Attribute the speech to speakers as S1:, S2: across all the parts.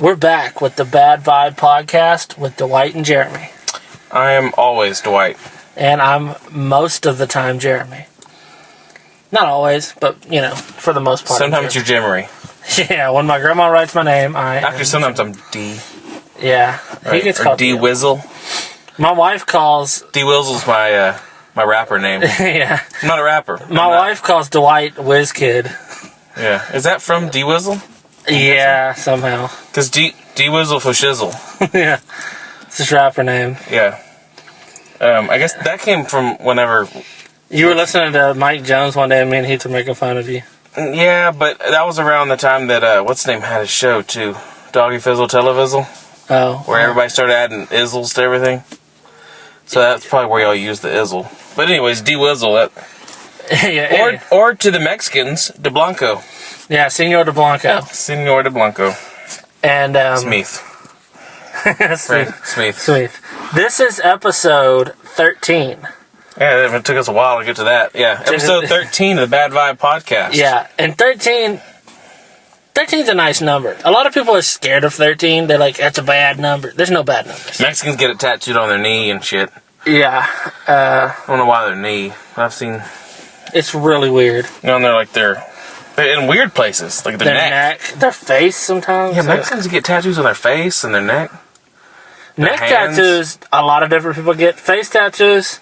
S1: We're back with the Bad Vibe podcast with Dwight and Jeremy.
S2: I am always Dwight.
S1: And I'm most of the time Jeremy. Not always, but, for the most part.
S2: Sometimes you're Jemery.
S1: Yeah, when my grandma writes my name,
S2: Actually, sometimes I'm D.
S1: Yeah,
S2: right?
S1: he gets
S2: or
S1: called
S2: D Wizzle.
S1: My wife calls...
S2: D Wizzle's my rapper name.
S1: Yeah.
S2: I'm not a rapper.
S1: My wife calls Dwight WizKid.
S2: Yeah. Is that from D Wizzle?
S1: Yeah, somehow.
S2: Because D Wizzle for shizzle.
S1: Yeah. It's his rapper name.
S2: Yeah. I guess that came from whenever...
S1: You were listening to Mike Jones one day and me and Heath were making fun of you.
S2: Yeah, but that was around the time that, what's his name had his show, too? Doggy Fizzle Televizzle?
S1: Oh.
S2: Where everybody started adding izzles to everything. So that's probably where y'all use the izzle. But anyways, D Wizzle.
S1: Yeah,
S2: or to the Mexicans, De Blanco.
S1: Yeah, Senor De Blanco.
S2: Senor De Blanco.
S1: And,
S2: Smith.
S1: Smith.
S2: Smith.
S1: This is episode 13.
S2: Yeah, it took us a while to get to that. Yeah, episode 13 of the Bad Vibe podcast.
S1: Yeah, and 13's a nice number. A lot of people are scared of 13. They're like, that's a bad number. There's no bad numbers.
S2: Mexicans get it tattooed on their knee and shit.
S1: Yeah.
S2: I don't know why their knee. I've seen...
S1: It's really weird.
S2: And they're in weird places, like their neck.
S1: Their face sometimes.
S2: Yeah, Mexicans get tattoos on their face and their neck.
S1: Neck tattoos, a lot of different people get. Face tattoos,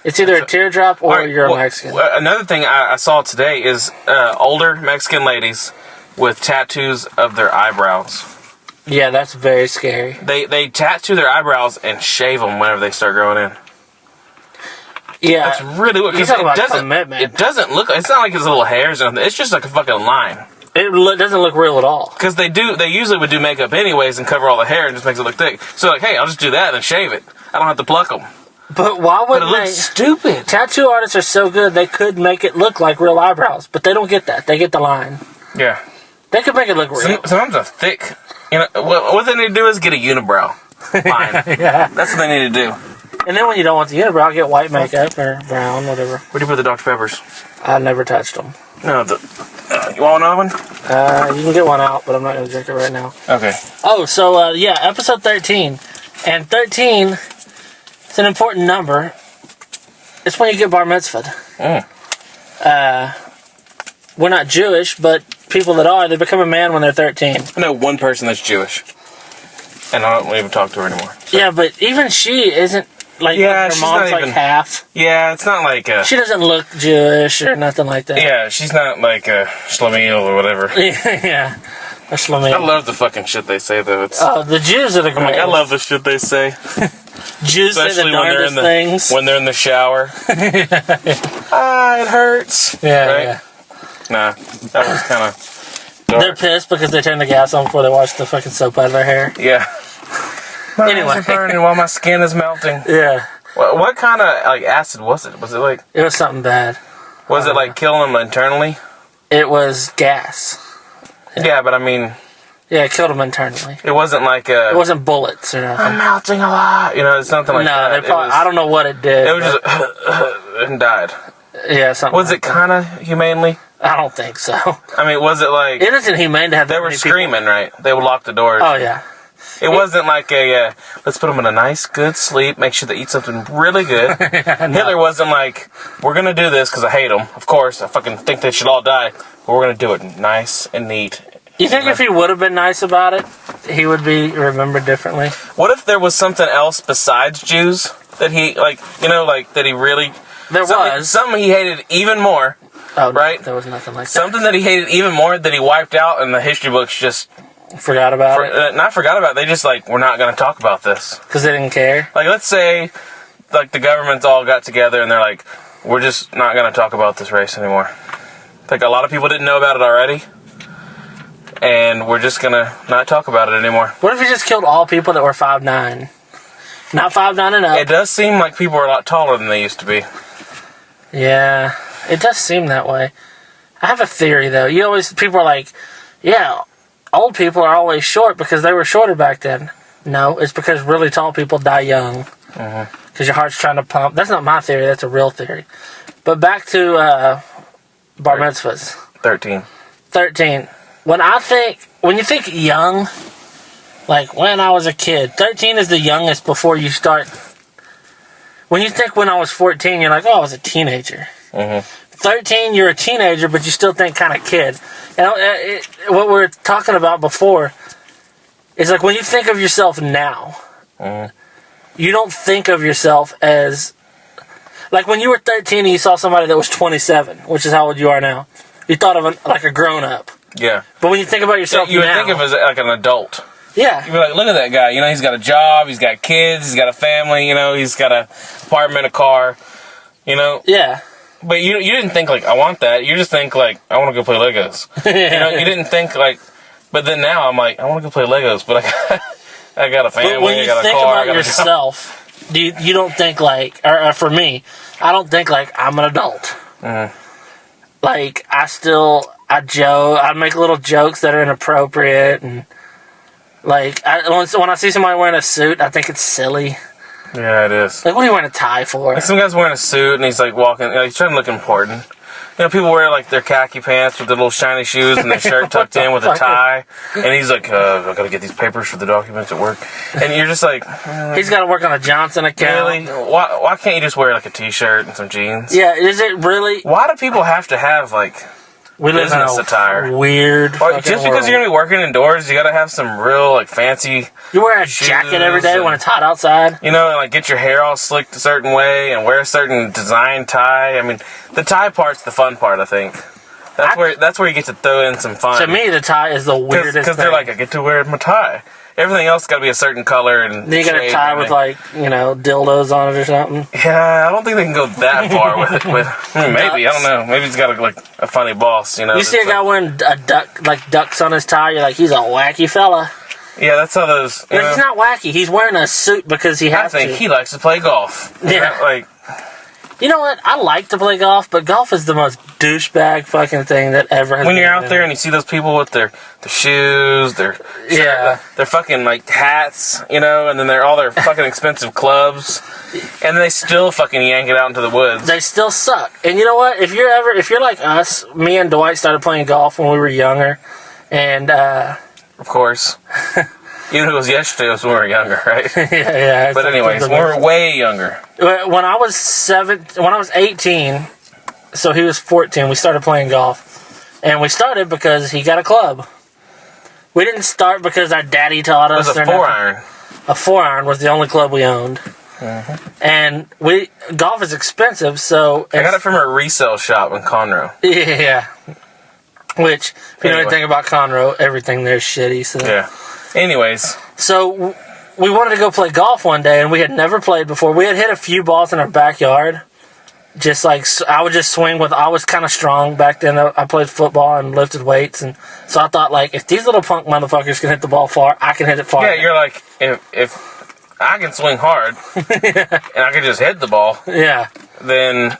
S1: it's either a teardrop or you're a Mexican.
S2: Another thing I saw today is older Mexican ladies with tattoos of their eyebrows.
S1: Yeah, that's very scary.
S2: They tattoo their eyebrows and shave them whenever they start growing in.
S1: Yeah,
S2: that's really weird. Because it doesn't look. It's not like it's little hairs or anything. It's just like a fucking line.
S1: It doesn't look real at all.
S2: Because they usually would do makeup anyways and cover all the hair and just makes it look thick. So like, hey, I'll just do that and then shave it. I don't have to pluck them.
S1: But why would
S2: it looks stupid?
S1: Tattoo artists are so good they could make it look like real eyebrows, but they don't get that. They get the line.
S2: Yeah.
S1: They could make it look real.
S2: Sometimes a thick. What they need to do is get a unibrow line. Yeah. That's what they need to do.
S1: And then when you don't want the unibrow, get white makeup or brown, whatever.
S2: Where do you put the Dr. Peppers?
S1: I never touched them.
S2: No, you want another one?
S1: You can get one out, but I'm not going to drink it right now.
S2: Okay.
S1: Oh, so, episode 13. And 13 is an important number. It's when you get bar mitzvahed. We're not Jewish, but people that are, they become a man when they're 13.
S2: I know one person that's Jewish. And I don't even talk to her anymore. So.
S1: Yeah, but even she isn't, like, her mom's like half.
S2: Yeah, it's not like
S1: she doesn't look Jewish or nothing like that.
S2: Yeah, she's not like a Shlomiel or whatever.
S1: Yeah, a Shlomiel.
S2: I love the fucking shit they say, though.
S1: The Jews are the greatest.
S2: I love the shit they say.
S1: Jews
S2: especially
S1: say the darndest things.
S2: When they're in the shower. It hurts.
S1: Yeah,
S2: right?
S1: yeah.
S2: Nah, that was kind of dark.
S1: They're pissed because they turn the gas on before they wash the fucking soap out of their hair.
S2: Yeah. My eyes are burning while my skin is melting.
S1: Yeah.
S2: What kind of acid was it? Was it like...
S1: It was something bad.
S2: Was it like killing them internally?
S1: It was gas.
S2: Yeah, but I mean...
S1: Yeah, it killed them internally.
S2: It wasn't like
S1: It wasn't bullets or nothing.
S2: I'm melting a lot. It's something like that.
S1: No, they probably... I don't know what it did.
S2: It was just... and died.
S1: Yeah, something
S2: Was it kind of humanely?
S1: I don't think so.
S2: I mean, was it like...
S1: It isn't humane to have...
S2: They were screaming, right? They would lock the doors.
S1: Oh, yeah.
S2: It wasn't like let's put them in a nice, good sleep, make sure they eat something really good. No. Hitler wasn't like, we're going to do this because I hate them. Of course, I fucking think they should all die, but we're going to do it nice and neat.
S1: You think if he would have been nice about it, he would be remembered differently?
S2: What if there was something else besides Jews that he, that he really...
S1: There was.
S2: Something he hated even more, right?
S1: No, there was nothing like that.
S2: Something that he hated even more that he wiped out and the history books just...
S1: Forgot about it?
S2: Not forgot about it. They just, we're not going to talk about this.
S1: Because they didn't care?
S2: Let's say, the governments all got together and they're like, we're just not going to talk about this race anymore. A lot of people didn't know about it already. And we're just going to not talk about it anymore.
S3: What if he just killed all people that were 5'9"? Not 5'9" and up.
S2: It does seem like people are a lot taller than they used to be.
S3: Yeah, it does seem that way. I have a theory, though. People are like, yeah, old people are always short because they were shorter back then. No, it's because really tall people die young. Because your heart's trying to pump. That's not my theory. That's a real theory. But back to bar mitzvahs.
S2: 13.
S3: 13. When you think young, Like, when I was a kid. 13 is the youngest before you start. When you think when I was 14, you're like, oh, I was a teenager. 13, you're a teenager, but you still think kind of kid. And what we were talking about before is like when you think of yourself now, you don't think of yourself as... Like when you were 13 and you saw somebody that was 27, which is how old you are now, you thought of like a grown-up.
S2: Yeah.
S3: But when you think about yourself
S2: you would
S3: now...
S2: think of as like an adult.
S3: Yeah.
S2: You'd be like, look at that guy. You know, he's got a job, he's got kids, he's got a family, you know, he's got an apartment, a car, you know?
S3: Yeah.
S2: But you didn't think, like, I want that. You just think, like, I want to go play Legos. You know, you didn't think, like... But then now I'm like, I want to go play Legos, but I got a family,
S3: But when you
S2: I got a
S3: think
S2: car,
S3: about
S2: I got
S3: yourself, you don't think like... Or for me, I don't think like I'm an adult. Like, I make little jokes that are inappropriate, and... Like, when I see somebody wearing a suit, I think it's silly.
S2: Yeah, it is.
S3: Like, what are you wearing a tie for?
S2: Like some guy's wearing a suit and he's like walking, like, he's trying to look important. You know, people wear like their khaki pants with their little shiny shoes and their shirt tucked in with a tie. And he's like, I gotta get these papers for the documents at work. And you're just like,
S3: He's got to work on a Johnson account.
S2: really? Why can't you just wear like a t-shirt and some jeans?
S3: Yeah, is it really?
S2: Why do people have to have like
S3: We live in
S2: business
S3: a
S2: attire?
S3: weird
S2: Well,
S3: fucking
S2: just because
S3: world.
S2: you're gonna be working indoors, you gotta have some real like fancy,
S3: You wear a jacket every day
S2: shoes
S3: when it's hot outside.
S2: you know, and like get your hair all slicked a certain way and wear a certain design tie. I mean, the tie part's the fun part, I think. That's where you get to throw in some fun.
S3: To me, the tie is the weirdest
S2: Because they're
S3: thing.
S2: like, I get to wear my tie. Everything else got to be a certain color and.
S3: Then you got a
S2: shade
S3: tie
S2: and
S3: with
S2: everything.
S3: like, dildos on it or something.
S2: Yeah, I don't think they can go that far with it. Maybe, I don't know. Maybe it's got like a funny boss, you know.
S3: You see a
S2: that's
S3: guy wearing ducks on his tie, you're like, he's a wacky fella.
S2: Yeah, that's how those. You
S3: But
S2: know,
S3: he's not wacky. He's wearing a suit because he
S2: I
S3: has
S2: think
S3: to.
S2: he likes to play golf.
S3: Yeah.
S2: Like,
S3: You know what? I like to play golf, but golf is the most douchebag fucking thing that ever has
S2: when you're
S3: been
S2: out there
S3: invented.
S2: and you see those people with their shoes, their their fucking like hats, you know, and then they're all their fucking expensive clubs, and they still fucking yank it out into the woods.
S3: They still suck. And you know what? If you're like us, me and Dwight started playing golf when we were younger, and
S2: Of course. Even if it was yesterday, it was when we were younger, right?
S3: yeah.
S2: But anyways, when we were way younger.
S3: When I was 18, so he was 14, we started playing golf. And we started because he got a club. We didn't start because our daddy taught
S2: It
S3: us.
S2: was a
S3: or nothing.
S2: 4-iron.
S3: A 4-iron was the only club we owned. And golf is expensive, so...
S2: I got it from a resale shop in Conroe.
S3: Yeah. Which, if you know
S2: Anyway.
S3: anything about Conroe, everything there's shitty. So.
S2: Yeah. Anyways,
S3: So we wanted to go play golf one day, and we had never played before. We had hit a few balls in our backyard. Just like, I would just swing with, I was kind of strong back then. I played football and lifted weights, and so I thought, like, if these little punk motherfuckers can hit the ball far, I can hit it far.
S2: yeah, you're like, if I can swing hard and I can just hit the ball,
S3: Yeah.
S2: then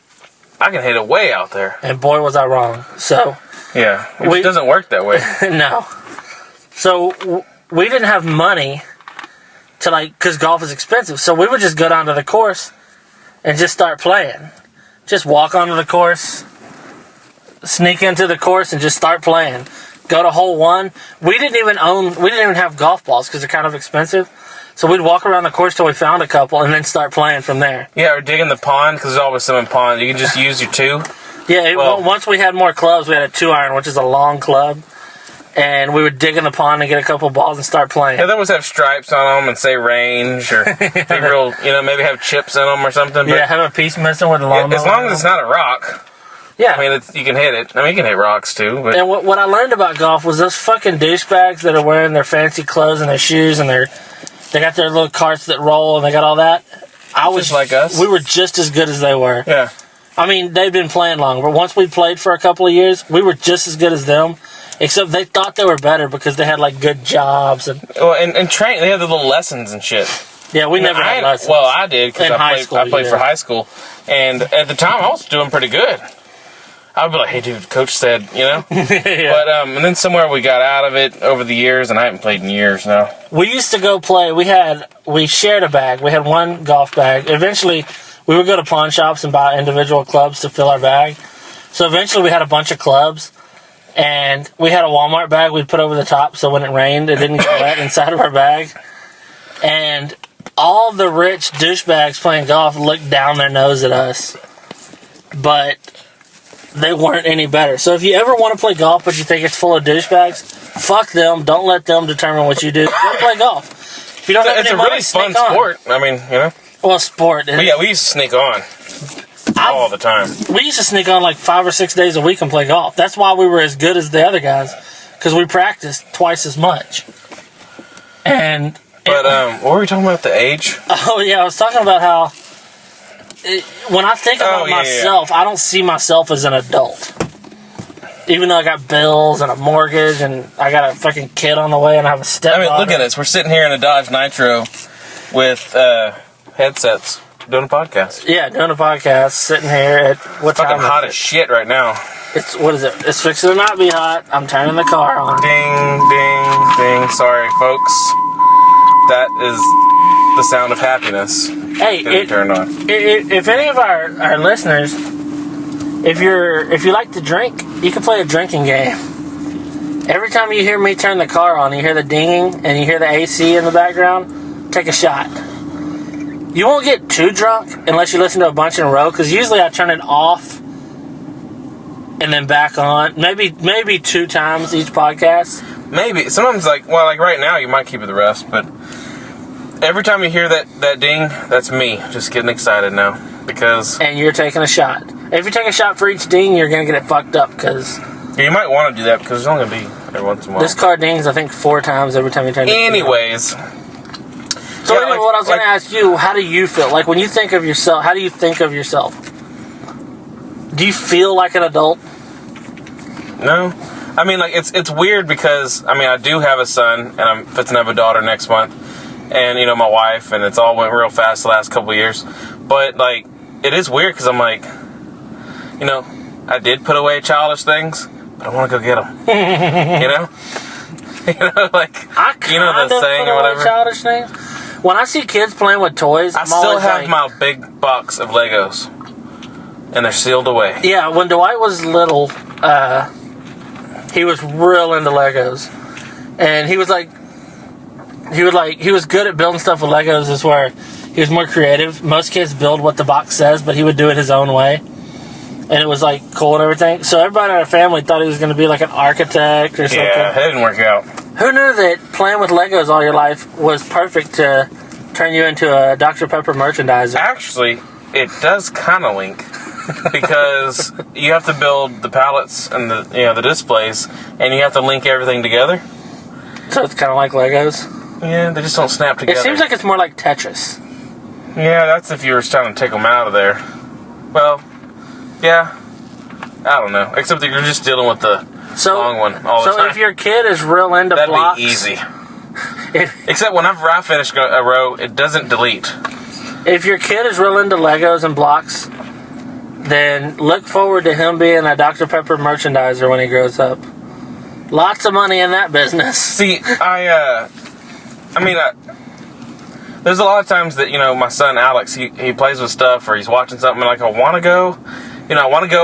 S2: I can hit it way out there.
S3: And boy, was I wrong. So,
S2: Yeah. It doesn't work that way.
S3: no. So, we didn't have money to, like, because golf is expensive. So, we would just go down to the course and just start playing. Just walk onto the course, sneak into the course, and just start playing. Go to hole one. We didn't even have golf balls because they're kind of expensive. So we'd walk around the course till we found a couple and then start playing from there.
S2: Yeah, or digging the pond, because there's always some in pond. You can just use your 2.
S3: Yeah,
S2: Well-
S3: once we had more clubs, we had a 2-iron, which is a long club. And we would dig in the pond and get a couple balls and start playing.
S2: Yeah, they always have stripes on them and say range, or be real, maybe have chips in them or something. But
S3: Yeah, have a piece missing with a lawnmower.
S2: as long as it's not a rock,
S3: Yeah.
S2: I mean, you can hit it. I mean, you can hit rocks too, but
S3: And what I learned about golf was those fucking douchebags that are wearing their fancy clothes and their shoes and they got their little carts that roll and they got all that.
S2: Just like us.
S3: We were just as good as they were.
S2: yeah.
S3: I mean, they'd been playing long, but once we played for a couple of years, we were just as good as them. Except they thought they were better because they had like good jobs and
S2: Well, and train, they have the little lessons and shit.
S3: yeah, we never had lessons.
S2: Well, I did because
S3: In high
S2: I
S3: school,
S2: played
S3: yeah.
S2: for high school, and at the time I was doing pretty good. I would be like, "Hey, dude, coach said,
S3: Yeah.
S2: But and then somewhere we got out of it over the years, and I haven't played in years now.
S3: We used to go play. We shared a bag. We had one golf bag. Eventually, we would go to pawn shops and buy individual clubs to fill our bag. So eventually, we had a bunch of clubs, And we had a Walmart bag we'd put over the top so when it rained, it didn't get wet inside of our bag. And all the rich douchebags playing golf looked down their nose at us. But they weren't any better. So if you ever want to play golf but you think it's full of douchebags, fuck them. Don't let them determine what you do. Go play golf. If you don't have
S2: It's
S3: any
S2: a
S3: money,
S2: really fun
S3: sneak on.
S2: sport. I mean, you know.
S3: Well, sport.
S2: But yeah, we used to sneak on all the time.
S3: We used to sneak on like 5 or 6 days a week and play golf. That's why we were as good as the other guys, because we practiced twice as much. And
S2: But what were we talking about? The age?
S3: oh yeah, I was talking about how when I think about myself, I don't see myself as an adult. Even though I got bills and a mortgage and I got a fucking kid on the way and I have a stepdaughter.
S2: I mean, look at us. We're sitting here in a Dodge Nitro with headsets doing a podcast.
S3: Yeah, doing a podcast, sitting here at what
S2: Fucking
S3: time?
S2: hot
S3: is
S2: as shit right now.
S3: It's what is it? It's fixing to not be hot. I'm turning the car on.
S2: Ding, ding, ding. Sorry, folks. That is the sound of happiness.
S3: Hey,
S2: Getting turned on.
S3: if any of our listeners, if you like to drink, you can play a drinking game. Every time you hear me turn the car on, you hear the dinging and you hear the AC in the background, take a shot. You won't get too drunk unless you listen to a bunch in a row, because usually I turn it off and then back on. Maybe 2 times each podcast.
S2: Maybe. Sometimes, like right now, you might keep it the rest, but every time you hear that ding, that's me just getting excited now. Because
S3: And you're taking a shot. If you take a shot for each ding, you're going to get it fucked up, because
S2: yeah, you might want to do that because there's only going to be every once in a while.
S3: this car dings, I think, 4 times every time you turn it.
S2: Anyways.
S3: So
S2: Yeah,
S3: anyway,
S2: like-
S3: what I was going to
S2: like-
S3: ask you, how do you feel? Like, when you think of yourself, how do you think of yourself? Do you feel like an adult?
S2: No. I mean, like, it's weird because, I mean, I do have a son, and I'm fixing to have a daughter next month. And, you know, my wife, and it's all went real fast the last couple of years. But, like, it is weird because I'm like, you know, I did put away childish things, but I want to go get them. You know? You know, like,
S3: I
S2: you know the saying or whatever?
S3: Childish things. When I see kids playing with toys,
S2: I
S3: I'm
S2: still
S3: always
S2: have
S3: like,
S2: my big box of Legos, and they're sealed away.
S3: yeah. When Dwight was little, he was real into Legos, and he was good at building stuff with Legos. Is where he was more creative. Most kids build what the box says, but he would do it his own way, and it was like cool and everything. So everybody in our family thought he was going to be like an architect or something.
S2: Yeah, it didn't work out.
S3: Who knew that playing with Legos all your life was perfect to turn you into a Dr. Pepper merchandiser?
S2: Actually, it does kind of link because you have to build the pallets and the displays, and you have to link everything together.
S3: So it's kind of like Legos.
S2: Yeah, they just don't snap
S3: It
S2: together.
S3: seems like it's more like Tetris.
S2: Yeah, that's if you were trying to take them out of there. Well, yeah, I don't know. Except that you're just dealing with the long one all the
S3: so
S2: time.
S3: if your kid is real into
S2: That'd
S3: blocks,
S2: be easy.
S3: If,
S2: Except whenever I finish a row, it doesn't delete.
S3: if your kid is real into Legos and blocks, then look forward to him being a Dr. Pepper merchandiser when he grows up. Lots of money in that business.
S2: See, there's a lot of times that, you know, my son Alex, he plays with stuff or he's watching something and like, I want to go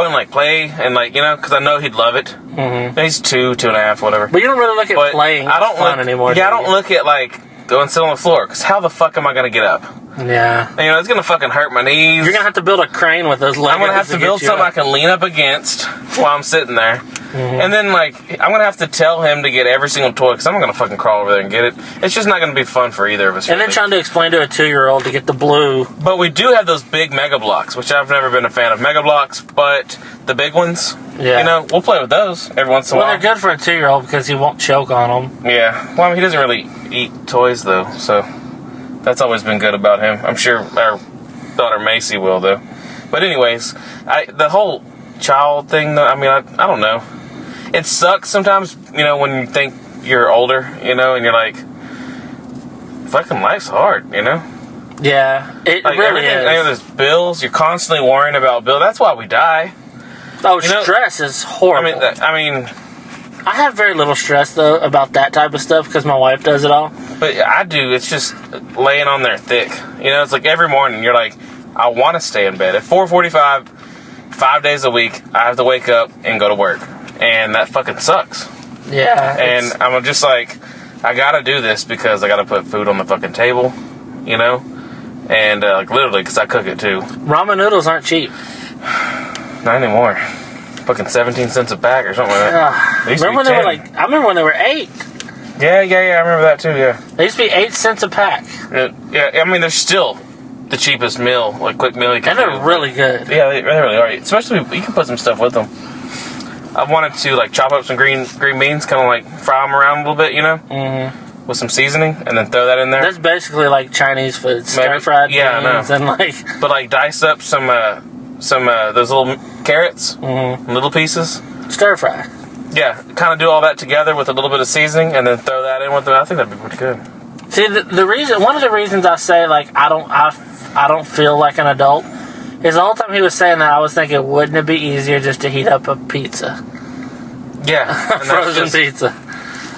S2: and like play and like, you know, because I know he'd love it. Mm-hmm. He's 2.5, whatever.
S3: But you don't really look at
S2: But
S3: playing
S2: I don't
S3: fun
S2: look,
S3: anymore.
S2: Yeah, I
S3: do
S2: don't
S3: you?
S2: look at like going sit on the floor because how the fuck am I gonna get up?
S3: Yeah.
S2: And, you know, it's gonna fucking hurt my knees.
S3: You're going to have to build a crane with those Legos.
S2: I'm gonna have to build
S3: get you
S2: something I
S3: up.
S2: can lean up against while I'm sitting there.
S3: Mm-hmm.
S2: And then, like, I'm gonna have to tell him to get every single toy because I'm gonna fucking crawl over there and get it. It's just not gonna be fun for either of us.
S3: And then
S2: really.
S3: trying to explain to a 2-year-old to get the blue.
S2: But we do have those big Mega Blocks, which I've never been a fan of Mega Blocks, but the big ones,
S3: Yeah.
S2: you know, we'll play with those every once in a
S3: Well,
S2: while.
S3: they're good for a 2-year-old because he won't choke on them.
S2: Yeah. Well, I mean, he doesn't really eat toys, though, so that's always been good about him. I'm sure our daughter Macy will, though. But anyways, the whole child thing, though, I mean, I don't know. It sucks sometimes, you know, when you think you're older, you know, and you're like, fucking life's hard, you know?
S3: Yeah, it
S2: Like,
S3: really
S2: everything, you know,
S3: is.
S2: there's bills, you're constantly worrying about bills. That's why we die.
S3: Oh,
S2: you know,
S3: stress is horrible.
S2: I mean,
S3: I have very little stress, though, about that type of stuff because my wife does it all.
S2: but I do. It's just laying on there thick. You know, it's like every morning you're like, I want to stay in bed. At 4:45, 5 days a week, I have to wake up and go to work. and that fucking sucks.
S3: Yeah.
S2: And I'm just like, I gotta do this because I gotta put food on the fucking table, you know? And, like, literally, because I cook it too.
S3: Ramen noodles aren't cheap.
S2: Not anymore. Fucking 17 cents a pack or something like that. They used to
S3: Remember
S2: be
S3: when they were
S2: 10.
S3: like, I remember when they were 8.
S2: Yeah, I remember that too, yeah.
S3: They used to be 8 cents a pack.
S2: Yeah, I mean, they're still the cheapest meal, like, quick meal you can
S3: And they're
S2: do.
S3: really good.
S2: Yeah, they really are. Especially, you can put some stuff with them. I wanted to, like, chop up some green beans, kind of, like, fry them around a little bit, you know?
S3: Mm-hmm.
S2: With some seasoning, and then throw that in there.
S3: That's basically like Chinese food. Stir-fried
S2: Yeah, I know.
S3: beans and like...
S2: But, like, dice up some those little carrots, little pieces.
S3: Stir-fry.
S2: Yeah, kind of do all that together with a little bit of seasoning, and then throw that in with them. I think that'd be pretty good.
S3: See, the reason... One of the reasons I say, like, I don't feel like an adult is the whole time he was saying that, I was thinking, wouldn't it be easier just to heat up a pizza?
S2: Yeah. And that's
S3: Frozen
S2: just-
S3: pizza.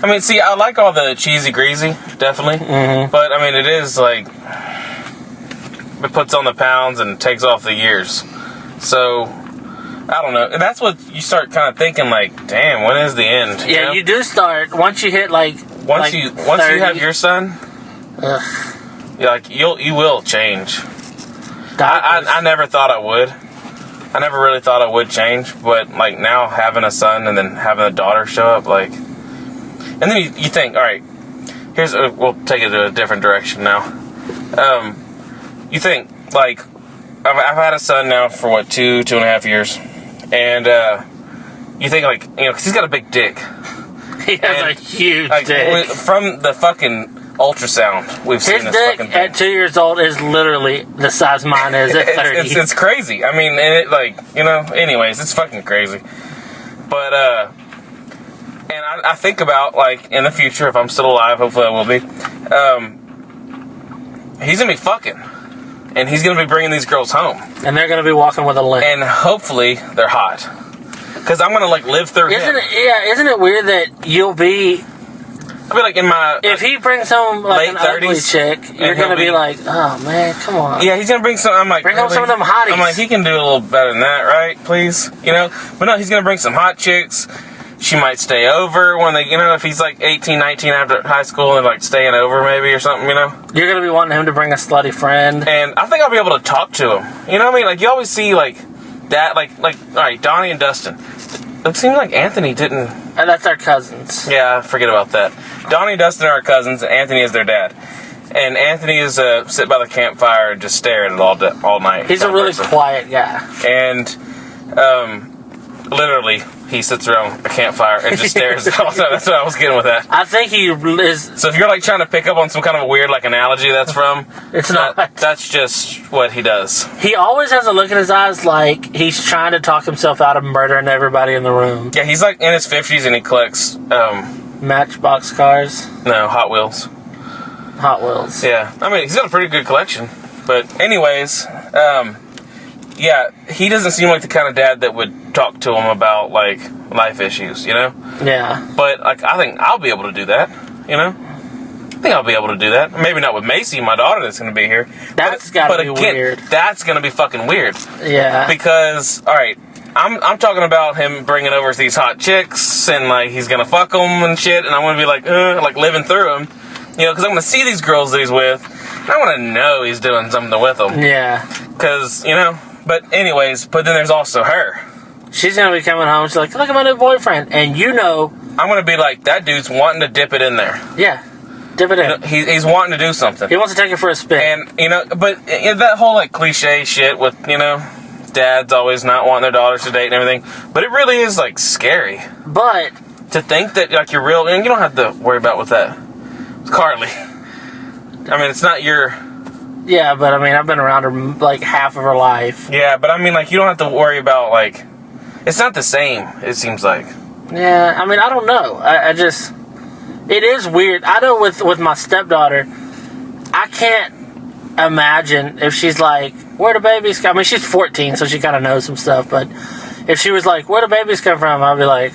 S2: I mean, see, I like all the cheesy greasy, definitely.
S3: Mm-hmm.
S2: But, I mean, it is, like, it puts on the pounds and takes off the years. So, I don't know. And that's what you start kind of thinking, like, damn, when is the end?
S3: Yeah,
S2: know?
S3: you do start, once you hit, like...
S2: Once
S3: like
S2: you
S3: 30,
S2: have your son,
S3: Ugh.
S2: like, you will change.
S3: Diapers.
S2: I never thought I would. I never really thought I would change. But, like, now having a son and then having a daughter show up, like... And then you think, all right, we'll take it to a different direction now. You think, like, I've had a son now for, 2.5 years. And you think, like, because he's got a big dick.
S3: He has a
S2: and,
S3: huge
S2: like,
S3: dick.
S2: From the fucking ultrasound, we've seen
S3: His
S2: this
S3: dick
S2: fucking thing.
S3: at 2 years old is literally the size mine is at 30.
S2: It's crazy. I mean, and it, like, anyways, it's fucking crazy. But, and I think about, like, in the future, if I'm still alive, hopefully I will be, he's gonna be fucking. And he's gonna be bringing these girls home.
S3: And they're going to be walking with a limp.
S2: And hopefully they're hot. Because I'm gonna, like, live through him.
S3: Isn't it weird that you'll be...
S2: I'll be, like, in my...
S3: If he brings home, like,
S2: late
S3: an ugly
S2: 30s,
S3: chick, you're
S2: and
S3: going to
S2: he'll
S3: be
S2: be-
S3: like, oh, man, come on.
S2: Yeah, he's gonna bring some. I'm like,
S3: Bring home some of them hotties.
S2: I'm like, he can do a little better than that, right? Please, But no, he's gonna bring some hot chicks. She might stay over when they, if he's like 18, 19 after high school and like staying over maybe or something,
S3: You're going to be wanting him to bring a slutty friend.
S2: And I think I'll be able to talk to him. You know what I mean? Like you always see like that, like all right, Donnie and Dustin. It seems like Anthony didn't.
S3: And that's our cousins.
S2: Yeah, forget about that. Donnie and Dustin are our cousins. Anthony is their dad. And Anthony is sit by the campfire and just stare at it all night.
S3: He's a really quiet guy.
S2: And literally, he sits around a campfire and just stares. That's what I was getting with that.
S3: I think he is...
S2: So if you're like trying to pick up on some kind of a weird like analogy that's from,
S3: It's not.
S2: That's just what he does.
S3: He always has a look in his eyes like he's trying to talk himself out of murdering everybody in the room.
S2: Yeah, he's like in his 50s and he collects
S3: Matchbox cars.
S2: Hot Wheels.
S3: Hot Wheels.
S2: Yeah, I mean he's got a pretty good collection. But anyways, yeah, he doesn't seem like the kind of dad that would talk to him about like life issues,
S3: Yeah.
S2: But like I think I'll be able to do that, I think I'll be able to do that. Maybe not with Macy, my daughter that's going to be here.
S3: That's gotta be
S2: again,
S3: weird.
S2: That's going to be fucking weird.
S3: Yeah.
S2: Because, all right, I'm talking about him bringing over these hot chicks and like he's going to fuck them and shit, and I'm going to be like living through him, because I'm going to see these girls that he's with, and I want to know he's doing something with them.
S3: Yeah.
S2: Because, but anyways, but then there's also her.
S3: She's going to be coming home. She's like, look at my new boyfriend. And
S2: I'm going to be like, that dude's wanting to dip it in there.
S3: Yeah. Dip it in.
S2: He's wanting to do something.
S3: He wants to take it for a spin.
S2: And, but that whole, like, cliche shit with, dads always not wanting their daughters to date and everything. But it really is, like, scary.
S3: But
S2: To think that, like, you're real, and you don't have to worry about with that. Carly. I mean, it's not your...
S3: yeah, but I mean, I've been around her like half of her life.
S2: Yeah, but I mean, like, you don't have to worry about, like... It's not the same, it seems like.
S3: Yeah, I mean, I don't know. I just... It is weird. I know with my stepdaughter, I can't imagine if she's like, where do babies come? I mean, she's 14, so she kind of knows some stuff, but if she was like, where do babies come from? I'd be like,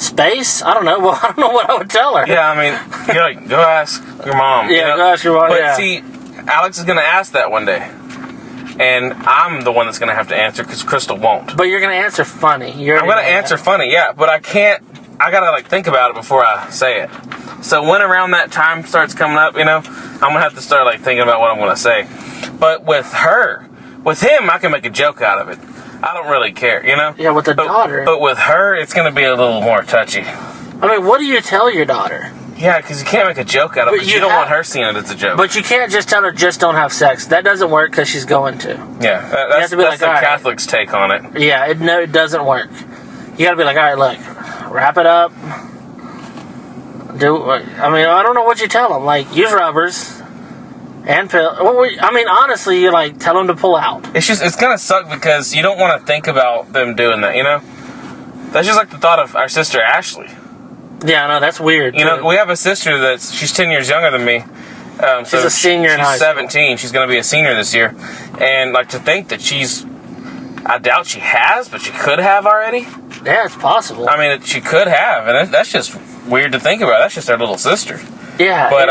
S3: space? I don't know. Well, I don't know what I would tell her.
S2: Yeah, I mean, you're like, go ask your mom.
S3: Yeah, go ask your mom,
S2: But
S3: yeah.
S2: see, Alex is going to ask that one day. and I'm the one that's going to have to answer because Crystal won't.
S3: But you're gonna answer funny.
S2: I'm going to answer funny, yeah, but I can't. I got to like think about it before I say it. So when around that time starts coming up, I'm going to have to start like thinking about what I'm going to say. But with him, I can make a joke out of it. I don't really care,
S3: Yeah, with the daughter.
S2: But with her, it's going to be a little more touchy.
S3: I mean, what do you tell your daughter?
S2: Yeah, because you can't make a joke out of it. Because you don't want her seeing it as a joke.
S3: But you can't just tell her, just don't have sex. That doesn't work because she's going to.
S2: Yeah, that's the Catholic's take on it.
S3: Yeah, it doesn't work. You got to be like, all right, look, wrap it up. I don't know what you tell them. Like, use rubbers and pill. Honestly, you like tell them to pull out.
S2: It's gonna suck because you don't want to think about them doing that. That's just like the thought of our sister Ashley.
S3: Yeah, I know, that's weird.
S2: We have a sister she's 10 years younger than me.
S3: She's a senior in high school.
S2: She's 17. She's going to be a senior this year. And, like, to think that I doubt she has, but she could have already.
S3: Yeah, it's possible.
S2: I mean, she could have. And that's just weird to think about. That's just her little sister.
S3: Yeah.
S2: But,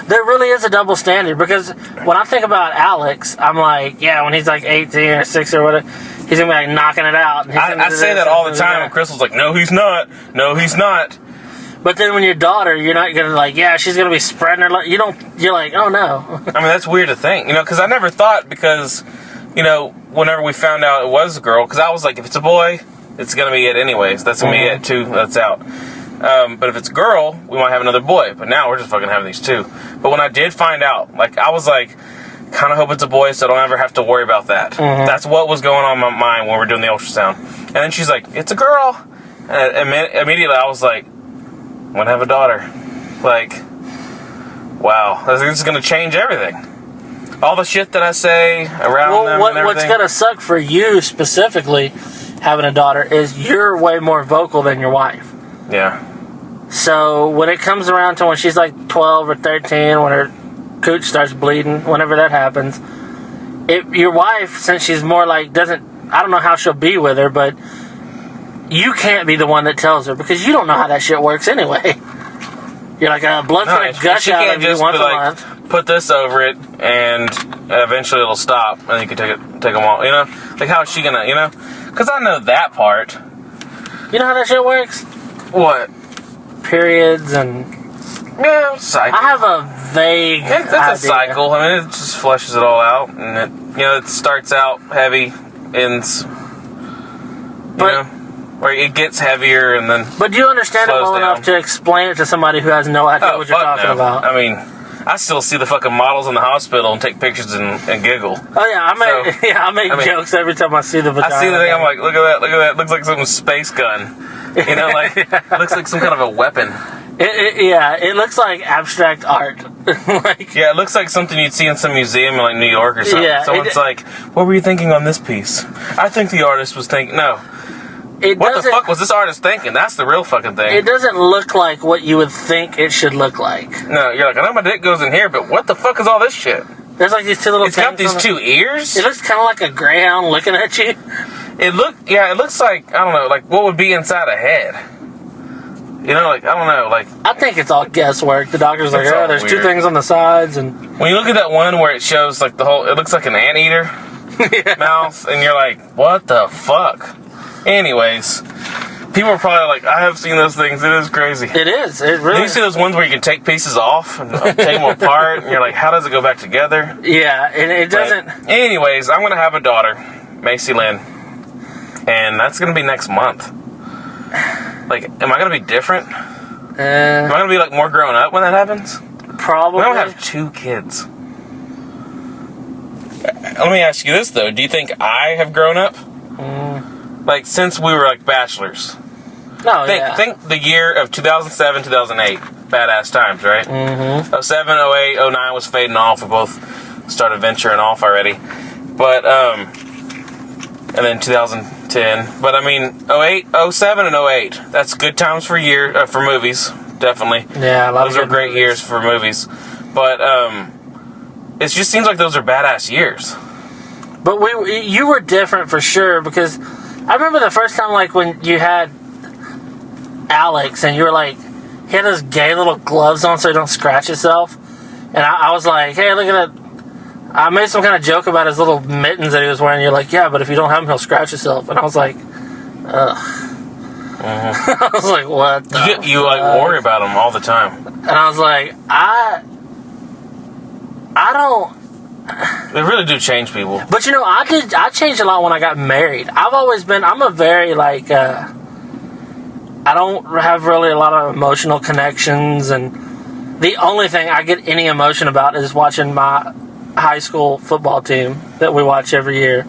S3: there really is a double standard because when I think about Alex, I'm like, yeah, when he's like 18 or 6 or whatever, he's going to be like knocking it out. And
S2: I say that all the time, and Crystal's like, no, he's not. No, he's not.
S3: But then when your daughter, you're not going to like, yeah, she's going to be spreading her, you're like, oh no.
S2: That's weird to think, because I never thought because, whenever we found out it was a girl, because I was like, if it's a boy, it's going to be it anyways. That's going to be it too. That's out. But if it's a girl, we might have another boy. But now we're just fucking having these two. But when I did find out, I was like, kind of hope it's a boy so I don't ever have to worry about that. Mm-hmm. That's what was going on in my mind when we were doing the ultrasound. And then she's like, it's a girl. And immediately I was like, I'm going to have a daughter. Like, wow. This is going to change everything. All the shit that I say around them and everything.
S3: What's going to suck for you specifically, having a daughter, is you're way more vocal than your wife.
S2: Yeah.
S3: So when it comes around to when she's like 12 or 13, when her cooch starts bleeding, whenever that happens, your wife, since she's more like I don't know how she'll be with her, but you can't be the one that tells her because you don't know how that shit works anyway. You're like, blood's gonna gush out of you once a month.
S2: Put this over it, and eventually it'll stop, and you can take them all. Like how is she gonna? Because I know that part.
S3: You know how that shit works?
S2: What?
S3: Periods and
S2: cycle.
S3: I have a vague
S2: It's
S3: idea.
S2: a cycle. It just flushes it all out, and it starts out heavy, ends, where it gets heavier, and then.
S3: But do you understand it well enough to explain it to somebody who has no idea what you're talking about?
S2: I still see the fucking models in the hospital and take pictures and giggle.
S3: Oh yeah, I make jokes every time I see the vagina.
S2: I see the thing. I'm like, look at that. Looks like some space gun. It looks like some kind of a weapon.
S3: It looks like abstract art.
S2: It looks like something you'd see in some museum in New York or something.
S3: Yeah,
S2: Someone's like, what were you thinking on this piece? I think the artist was thinking, no. What the fuck was this artist thinking? That's the real fucking thing.
S3: It doesn't look like what you would think it should look like.
S2: No, you're like, I know my dick goes in here, but what the fuck is all this shit?
S3: There's like these two little.
S2: It's got these two ears.
S3: It looks kind of like a greyhound looking at you.
S2: It looks like, I don't know, like what would be inside a head. I don't know,
S3: I think it's all guesswork. The doctor's like, there's weird. Two things on the sides, and
S2: when you look at that one where it shows like it looks like an anteater mouth, and you're like, what the fuck? Anyways, people are probably like, I have seen those things. It is crazy.
S3: It is. It really.
S2: You see those ones where you can take pieces off and take them apart, and you're like, how does it go back together?
S3: Yeah, it doesn't.
S2: But anyways, I'm gonna have a daughter, Macy Lynn, and that's gonna be next month. Like, am I gonna be different? Am I gonna be like more grown up when that happens?
S3: Probably.
S2: We don't have 2 kids. Let me ask you this though: do you think I have grown up? Like since we were like bachelors?
S3: No,
S2: Think the year of 2007, 2008, badass times, right? Mm-hmm. 07, 08, 09 was fading off. We both started venturing off already, but and then 2010. But 08, 07, and 08. That's good times for movies, definitely.
S3: Yeah,
S2: those are great years for movies. But it just seems like those are badass years.
S3: But you were different for sure, because I remember the first time, like when you had Alex and you were like, he had those gay little gloves on so he don't scratch himself, and I was like, hey, look at that. I made some kind of joke about his little mittens that he was wearing. You're like, yeah, but if you don't have them, he'll scratch himself. And I was like, ugh. I was like, what the
S2: You like worry about them all the time.
S3: And I was like, I don't.
S2: They really do change people.
S3: But you know, I changed a lot when I got married. I'm a very like, I don't have really a lot of emotional connections, and the only thing I get any emotion about is watching my high school football team that we watch every year.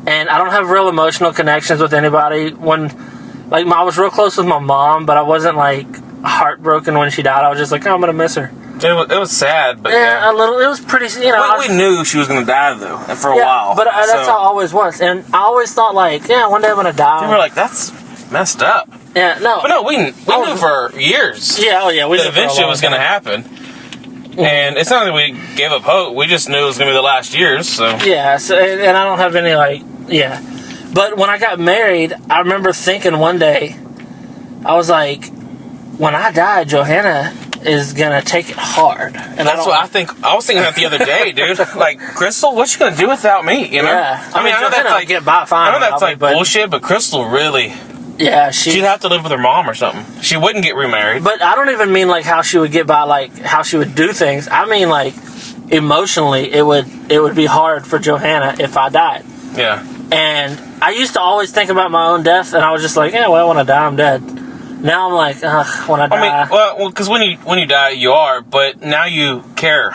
S3: And I don't have real emotional connections with anybody. I was real close with my mom, but I wasn't like heartbroken when she died. I was just like, oh, I'm gonna miss her.
S2: It was sad, but
S3: Yeah, a little. It was pretty. You know,
S2: we knew she was gonna die though, and for a while.
S3: But that's how I always was, and I always thought like, yeah, one day I'm gonna die.
S2: we were like, that's messed up.
S3: Yeah, no.
S2: But no, we knew for years.
S3: Yeah, we
S2: that
S3: knew for a
S2: eventually it
S3: long
S2: was gonna
S3: time.
S2: happen. And it's not that we gave up hope. We just knew it was gonna be the last years. So
S3: Yeah, so, and I don't have any like, yeah. But when I got married, I remember thinking one day, I was like, when I die, Johanna is gonna take it hard. And
S2: that's what I think. I was thinking that the other day, dude. Like, Crystal, what's she gonna do without me? You know?
S3: Yeah.
S2: I mean, I know
S3: Johanna
S2: that's like
S3: get by fine.
S2: I know that's like
S3: but
S2: bullshit, but Crystal really,
S3: yeah,
S2: she'd have to live with her mom or something. She wouldn't get remarried.
S3: But I don't even mean like how she would get by, like how she would do things. I mean like emotionally, it would be hard for Johanna if I died.
S2: Yeah.
S3: And I used to always think about my own death, and I was just like, yeah, well, when I die, I'm dead. Now I'm like, ugh, when I die,
S2: I mean, well, because when you die, you are, but now you care.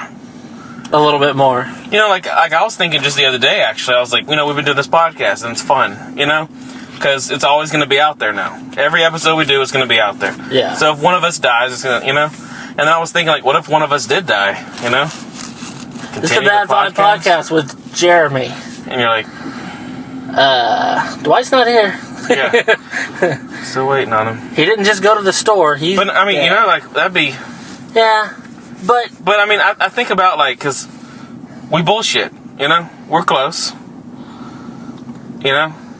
S3: a little bit more.
S2: You know, like I was thinking just the other day, actually, I was like, we've been doing this podcast, and it's fun, because it's always going to be out there now. Every episode we do is going to be out there.
S3: Yeah.
S2: So if one of us dies, it's going to, and then I was thinking, like, what if one of us did die,
S3: It's the Bad Vibe Podcast with Jeremy.
S2: And you're like,
S3: Dwight's not here.
S2: yeah. Still waiting on him.
S3: He didn't just go to the store.
S2: But, I mean, like, that'd be...
S3: Yeah, but...
S2: But, I mean, I think about, like, because we bullshit, We're close.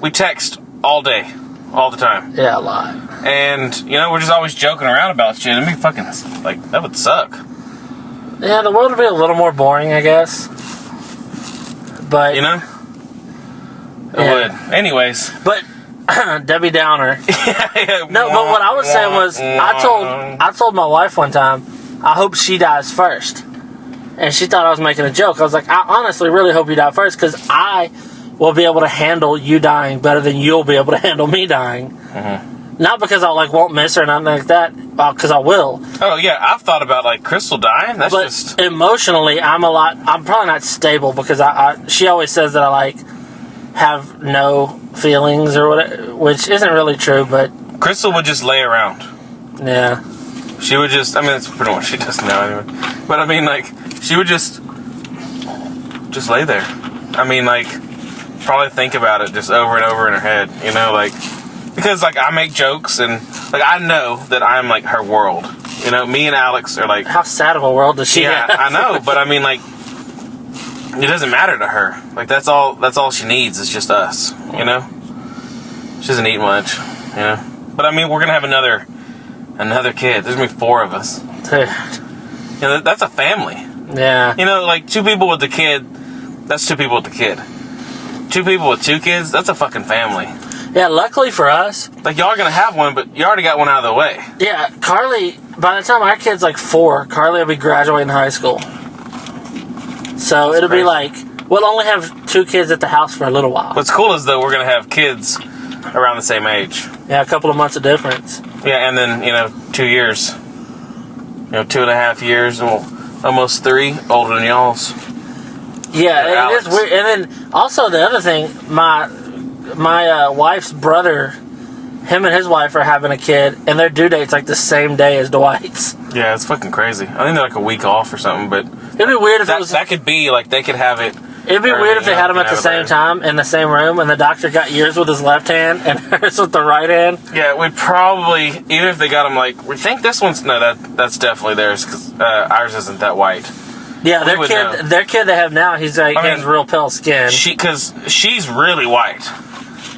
S2: We text all day, all the time.
S3: Yeah, a lot.
S2: And, we're just always joking around about shit. I mean, fucking, like, that would suck.
S3: Yeah, the world would be a little more boring, I guess. But...
S2: It would. Anyways.
S3: But... Debbie Downer.
S2: Yeah.
S3: No, but what I was saying was, I told my wife one time, I hope she dies first. And she thought I was making a joke. I was like, I honestly really hope you die first, because I will be able to handle you dying better than you'll be able to handle me dying.
S2: Mm-hmm.
S3: Not because I won't miss her or nothing like that, because I will.
S2: Oh yeah, I've thought about like Crystal dying. That's
S3: but
S2: just
S3: emotionally, I'm probably not stable, because she always says that I have no feelings or whatever, which isn't really true, but
S2: Crystal would just lay around.
S3: Yeah.
S2: She would just, that's pretty much what she does now anyway. But I mean, like, she would just lay there. I mean, like, probably think about it just over and over in her head, because, like, I make jokes and, like, I know that I'm, like, her world. Me and Alex are, like...
S3: How sad of a world does she have?
S2: I know, but I mean, like, it doesn't matter to her. Like, that's all she needs is just us, She doesn't eat much, But I mean, we're gonna have another kid. There's gonna be 4 of us.
S3: Dude.
S2: That's a family.
S3: Yeah.
S2: Like 2 people with the kid, that's 2 people with the kid. 2 people with 2 kids, that's a fucking family.
S3: Yeah, luckily for us.
S2: Like, y'all are gonna have one, but you already got one out of the way.
S3: Yeah, Carly, by the time our kid's 4, Carly will be graduating high school. So it'll be we'll only have 2 kids at the house for a little while.
S2: What's cool is, though, we're gonna have kids around the same age.
S3: Yeah, a couple of months of difference.
S2: Yeah, and then, 2 years. 2.5 years, well, almost 3, older than y'all's.
S3: Yeah, it is weird. And then, also, the other thing, my wife's brother, him and his wife are having a kid, and their due date's the same day as Dwight's.
S2: Yeah, it's fucking crazy. I think they're a week off or something, but...
S3: It'd be weird if it was...
S2: That could be, they could have it...
S3: It'd be weird if they had them at the same time in the same room, and the doctor got yours with his left hand and hers with the right hand.
S2: Yeah, we'd probably, even if they got them we think this one's, no, that's definitely theirs, because ours isn't that white.
S3: Yeah, their kid they have now, he has real pale skin.
S2: Because she's really white.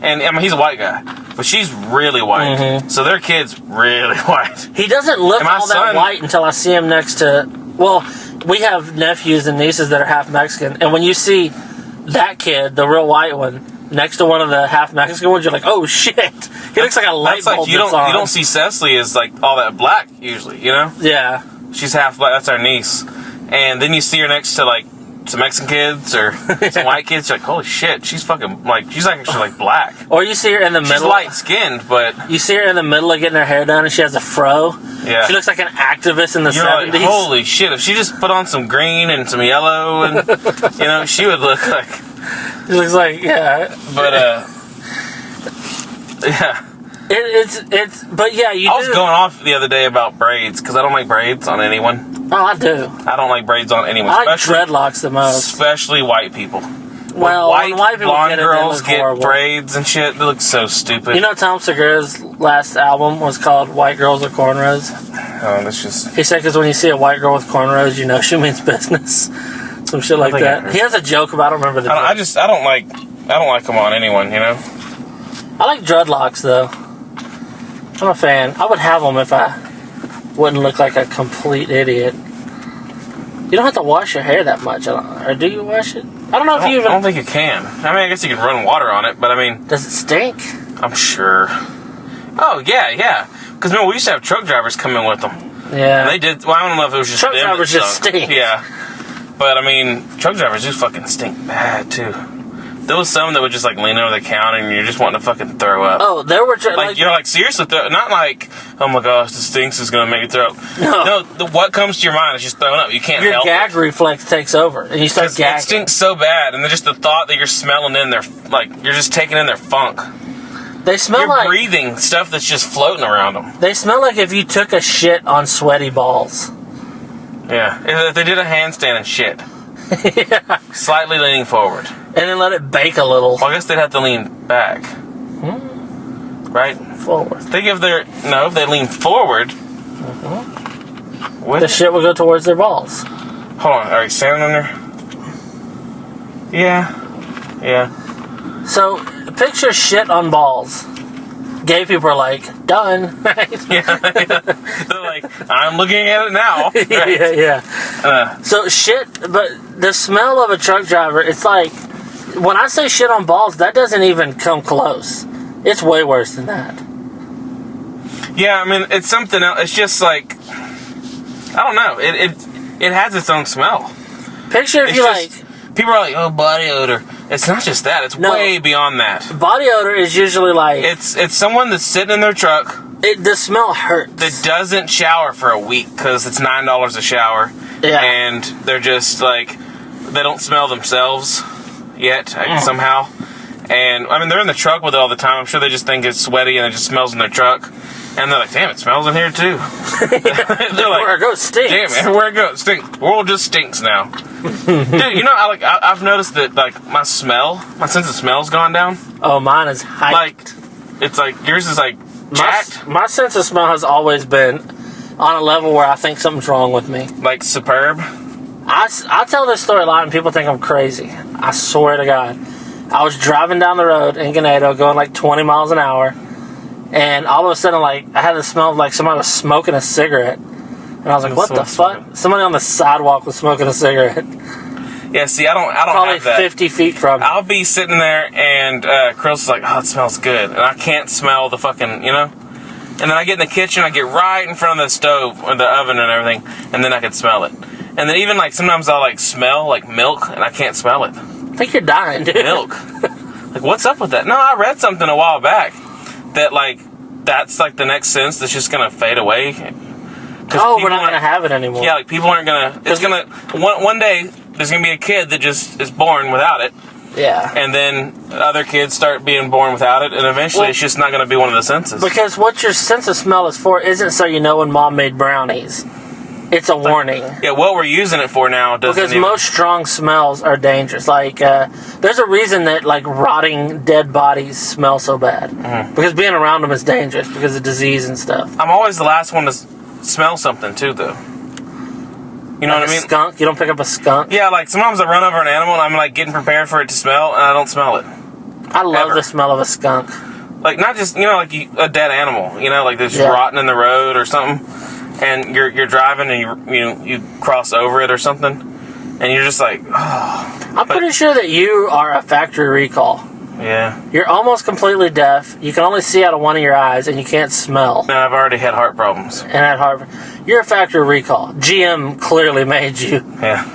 S2: And, he's a white guy, but she's really white. Mm-hmm. So their kid's really white.
S3: He doesn't look all that white until I see him next to, well, we have nephews and nieces that are half Mexican, and when you see that kid, the real white one, next to one of the half Mexican ones, you're like, oh shit, he looks like a light
S2: That's
S3: bulb.
S2: like you don't see Cecily as like all that black usually, you know?
S3: Yeah.
S2: She's half black. That's our niece, and then you see her next to like some Mexican kids or some white kids. You're like, holy shit, she's fucking like she's actually like black.
S3: Or you see her in the
S2: She's
S3: middle.
S2: light skinned, but
S3: You see her in the middle of getting her hair done, and she has a fro.
S2: yeah,
S3: She looks like an activist in the
S2: you're
S3: 70s.
S2: like, holy shit! If she just put on some green and some yellow, and you know, she would look like.
S3: She looks like, yeah.
S2: But yeah.
S3: But yeah, you
S2: I was
S3: do.
S2: going off the other day about braids because I don't like braids on anyone.
S3: Oh, I do.
S2: I don't like braids on anyone,
S3: I like
S2: especially
S3: dreadlocks the most.
S2: especially white people.
S3: Well,
S2: White
S3: when white people
S2: blonde
S3: get it,
S2: girls
S3: they look
S2: get
S3: horrible.
S2: braids and shit. They look so stupid.
S3: You know, Tom Segura's last album was called "White Girls with Cornrows."
S2: Oh, that's just.
S3: He said, because when you see a white girl with cornrows, you know she means business. Some shit like
S2: think I
S3: that.
S2: heard
S3: He has a joke about. I don't remember the.
S2: I
S3: joke.
S2: don't like them on anyone. You know.
S3: I like dreadlocks though. I'm a fan. I would have them if I wouldn't look like a complete idiot. You don't have to wash your hair that much, or do you wash it? I don't know if you
S2: I don't
S3: even.
S2: think you can. I mean, I guess you can run water on it, but I mean,
S3: Does it stink?
S2: I'm sure. Oh yeah. Because remember, we used to have truck drivers come in with them.
S3: Yeah.
S2: And they did. Well, I don't know if it was just
S3: Truck
S2: them that
S3: drivers just
S2: stunk.
S3: stink.
S2: Yeah. But I mean, truck drivers do fucking stink bad too. There was some that would just like lean over the counter and you're just wanting to fucking throw up.
S3: Oh, there were
S2: Like, you're like, seriously, not like, oh my gosh, this stinks is gonna make you throw up. No, what comes to your mind is just throwing up. You can't
S3: your
S2: help
S3: gag
S2: it.
S3: reflex takes over, and you start
S2: It
S3: gagging.
S2: stinks so bad, and then just the thought that you're smelling in their, like, you're just taking in their funk.
S3: They smell
S2: You're
S3: like
S2: breathing stuff that's just floating around them.
S3: they smell like if you took a shit on sweaty balls.
S2: Yeah, if they did a handstand and shit.
S3: Yeah.
S2: Slightly leaning forward.
S3: And then let it bake a little
S2: Well, I guess they'd have to lean back. Right?
S3: forward.
S2: Think if they lean forward.
S3: The shit will go towards their balls.
S2: Hold on, are you standing on there? Yeah.
S3: So picture shit on balls. Gay people are like, done. Right?
S2: Yeah. They're like, I'm looking at it now. Right?
S3: yeah. So shit, but the smell of a truck driver, it's like, when I say shit on balls, that doesn't even come close. It's way worse than that.
S2: Yeah, I mean, it's something else. It's just like, I don't know. It has its own smell.
S3: Picture if
S2: It's
S3: you
S2: just, people are like, oh, body odor. It's not just that. It's
S3: No.
S2: way beyond that.
S3: body odor is usually like,
S2: It's someone that's sitting in their truck
S3: the smell hurts.
S2: that doesn't shower for a week because it's $9 a shower.
S3: Yeah.
S2: And they're just like, they don't smell themselves yet somehow. And I mean, they're in the truck with it all the time. I'm sure they just think it's sweaty and it just smells in their truck. And they're like, damn, it smells in here too. They're
S3: Where
S2: like,
S3: it goes stinks.
S2: damn, everywhere I go, it stinks. The world just stinks now. Dude, you know, I've noticed that like my sense of smell's gone down.
S3: Oh, mine is hyped.
S2: Like, it's like yours is like jacked,
S3: My sense of smell has always been on a level where I think something's wrong with me.
S2: like superb.
S3: I tell this story a lot and people think I'm crazy. I swear to God. I was driving down the road in Ganado going like 20 miles an hour, and all of a sudden, like, I had the smell of like somebody was smoking a cigarette. And I was like, what the fuck? Somebody on the sidewalk was smoking a cigarette.
S2: Yeah, see, I don't
S3: Probably
S2: have that.
S3: 50 feet from me.
S2: I'll be sitting there and Chris like, oh, it smells good. And I can't smell the fucking, you know? And then I get in the kitchen, I get right in front of the stove or the oven and everything, and then I can smell it. And then even like sometimes I'll like smell like milk and I can't smell it.
S3: I think you're dying, dude.
S2: Milk. Like, what's up with that? No, I read something a while back that like that's like the next sense that's just gonna fade away.
S3: Oh, we're not going to have it anymore.
S2: Yeah, like people aren't gonna. It's gonna one day there's gonna be a kid that just is born without it,
S3: Yeah.
S2: and then other kids start being born without it, and eventually it's just not gonna be one of the senses.
S3: Because what your sense of smell is for isn't so you know when mom made brownies. It's a warning.
S2: Yeah, what we're using it for now doesn't.
S3: Because
S2: even,
S3: most strong smells are dangerous. Like, there's a reason that, like, rotting dead bodies smell so bad.
S2: Mm-hmm.
S3: Because being around them is dangerous because of disease and stuff.
S2: I'm always the last one to smell something too, though. You know
S3: Like
S2: what I mean?
S3: a skunk? You don't pick up a skunk?
S2: Yeah, like sometimes I run over an animal and I'm like getting prepared for it to smell, and I don't smell it.
S3: I love
S2: Ever.
S3: the smell of a skunk.
S2: Like not just like a dead animal, like that's
S3: Yeah.
S2: rotting in the road or something. and you're driving and you cross over it or something, and you're just like, oh.
S3: I'm pretty sure that you are a factory recall.
S2: Yeah.
S3: You're almost completely deaf. You can only see out of one of your eyes, and you can't smell.
S2: No, I've already had heart problems.
S3: And at Harvard, you're a factory recall. GM clearly made you.
S2: Yeah.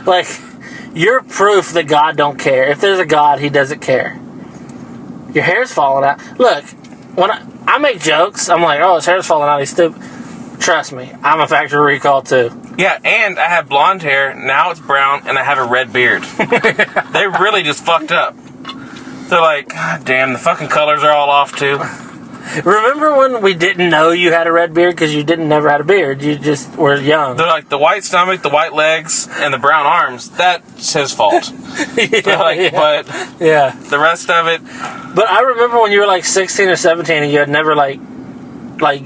S3: Like, you're proof that God don't care. If there's a God, he doesn't care. Your hair's falling out. Look, when I make jokes, I'm like, oh, his hair's falling out, he's stupid. Trust me, I'm a factory recall too.
S2: Yeah, and I have blonde hair, now it's brown, and I have a red beard. They really just fucked up. They're like, God damn, the fucking colors are all off too.
S3: Remember when we didn't know you had a red beard because you never had a beard? You just were young.
S2: They're like, the white stomach, the white legs, and the brown arms, that's his fault. But
S3: Yeah.
S2: the rest of it,
S3: But I remember when you were like 16 or 17 and you had never like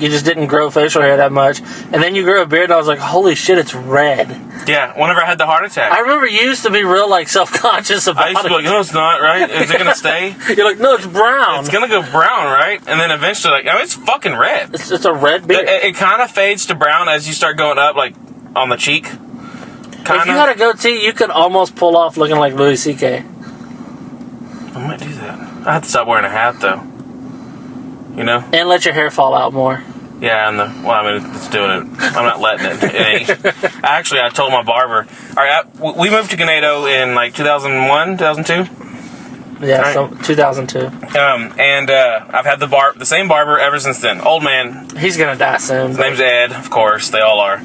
S3: you just didn't grow facial hair that much. And then you grew a beard and I was like, holy shit, it's red.
S2: yeah, whenever I had the heart attack.
S3: I remember you used to be real like self-conscious about
S2: I used to be
S3: it.
S2: like, no, it's not, right? Is it going to stay?
S3: You're like, no, it's brown.
S2: It's going to go brown, right? And then eventually, like, I mean, it's fucking red.
S3: It's a red beard.
S2: It kind of fades to brown as you start going up, like, on the cheek.
S3: If you had a goatee, you could almost pull off looking like Louis C.K.
S2: I might do that. I have to stop wearing a hat, though. You know?
S3: And let your hair fall out more.
S2: Yeah, well, I mean, it's doing it. I'm not letting it. Actually, I told my barber. All right, we moved to Ganado in, like, 2001, 2002?
S3: Yeah,
S2: Right.
S3: so 2002.
S2: And I've had the same barber ever since then. Old man.
S3: He's gonna die soon.
S2: His name's Ed, of course. They all are.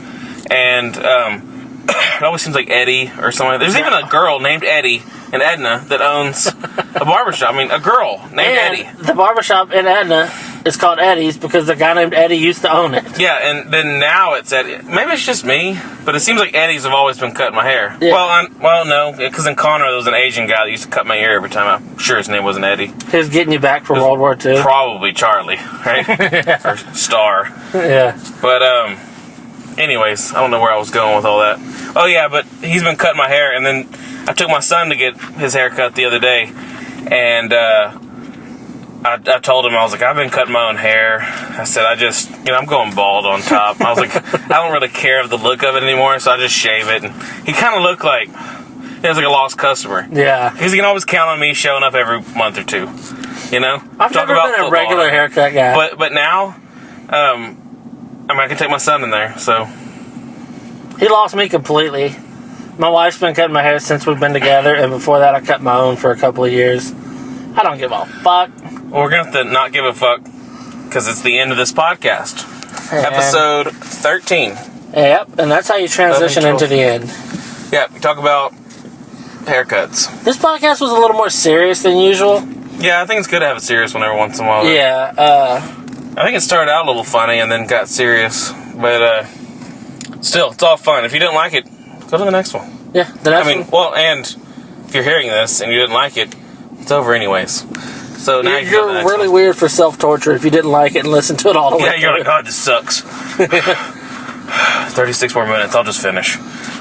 S2: And it always seems like Eddie or something. There's even a girl named Eddie in Edna that owns a barbershop. I mean, a girl named Eddie.
S3: The barbershop in Edna is called Eddie's because the guy named Eddie used to own it.
S2: Yeah, and then now it's Eddie. Maybe it's just me, but it seems like Eddie's have always been cutting my hair.
S3: Yeah.
S2: Well, no, because in Conroe there was an Asian guy that used to cut my hair every time. I'm sure his name wasn't Eddie.
S3: He was getting you back from World War II.
S2: Probably Charlie, right? Or Star.
S3: Yeah.
S2: But, anyways, I don't know where I was going with all that. Oh, yeah, but he's been cutting my hair, and then I took my son to get his hair cut the other day, and I told him, I was like, I've been cutting my own hair. I said, I'm going bald on top. I was like, I don't really care of the look of it anymore, so I just shave it. And he kind of looked like, he was like a lost customer.
S3: Yeah.
S2: Because he can always count on me showing up every month or two, you know?
S3: I've never been a regular haircut guy.
S2: But now, I mean, I can take my son in there, so.
S3: He lost me completely. My wife's been cutting my hair since we've been together, and before that I cut my own for a couple of years. I don't give a fuck.
S2: Well, we're going to have to not give a fuck, because it's the end of this podcast. Episode 13.
S3: Yep, and that's how you transition into the end.
S2: Yeah, we talk about haircuts.
S3: This podcast was a little more serious than usual.
S2: Yeah, I think it's good to have a serious one every once in a while.
S3: Yeah,
S2: I think it started out a little funny and then got serious. But still, it's all fun. If you didn't like it, go to the next one.
S3: yeah, the next one.
S2: Well, and if you're hearing this and you didn't like it, it's over anyways. So now you can go to the
S3: You're
S2: next
S3: really
S2: one.
S3: weird for self-torture if you didn't like it and listen to it all the way
S2: Yeah, you're
S3: through.
S2: like, God, this sucks. 36 more minutes, I'll just finish.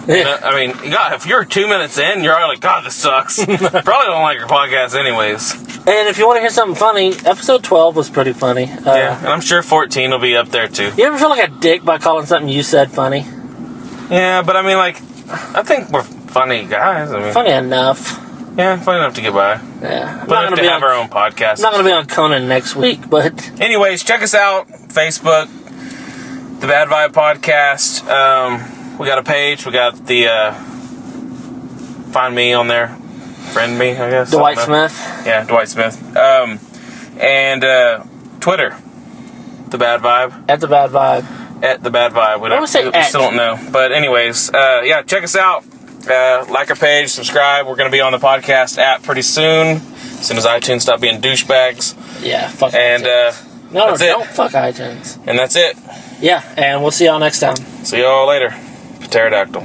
S3: Yeah.
S2: You know, I mean, God, if you're 2 minutes in, you're already like, God, this sucks. Probably don't like your podcast anyways.
S3: And if you want to hear something funny, episode 12 was pretty funny.
S2: Yeah, and I'm sure 14 will be up there too.
S3: You ever feel like a dick by calling something you said funny?
S2: Yeah, but I mean, like, I think we're funny guys. I mean,
S3: Funny enough.
S2: yeah, funny enough to get by.
S3: Yeah. I'm
S2: But
S3: not
S2: enough
S3: gonna
S2: to
S3: be
S2: have
S3: on,
S2: our own podcast.
S3: I'm not going to be on Conan next week, but
S2: Anyways, check us out. Facebook, The Bad Vibe Podcast. We got a page. We got the, find me on there. Friend me, I guess.
S3: Dwight
S2: I don't know.
S3: Smith.
S2: Yeah, Dwight Smith. And Twitter, The Bad Vibe.
S3: At the Bad Vibe.
S2: At The Bad Vibe. We
S3: would say
S2: we
S3: at.
S2: still don't know. But anyways, yeah, check us out. Like our page, subscribe. We're going to be on the podcast app pretty soon. As soon as iTunes stop being douchebags.
S3: Yeah, fuck
S2: And
S3: iTunes. No,
S2: that's it.
S3: don't fuck iTunes.
S2: And that's it.
S3: Yeah, and we'll see y'all next time.
S2: See y'all later. Pterodactyl.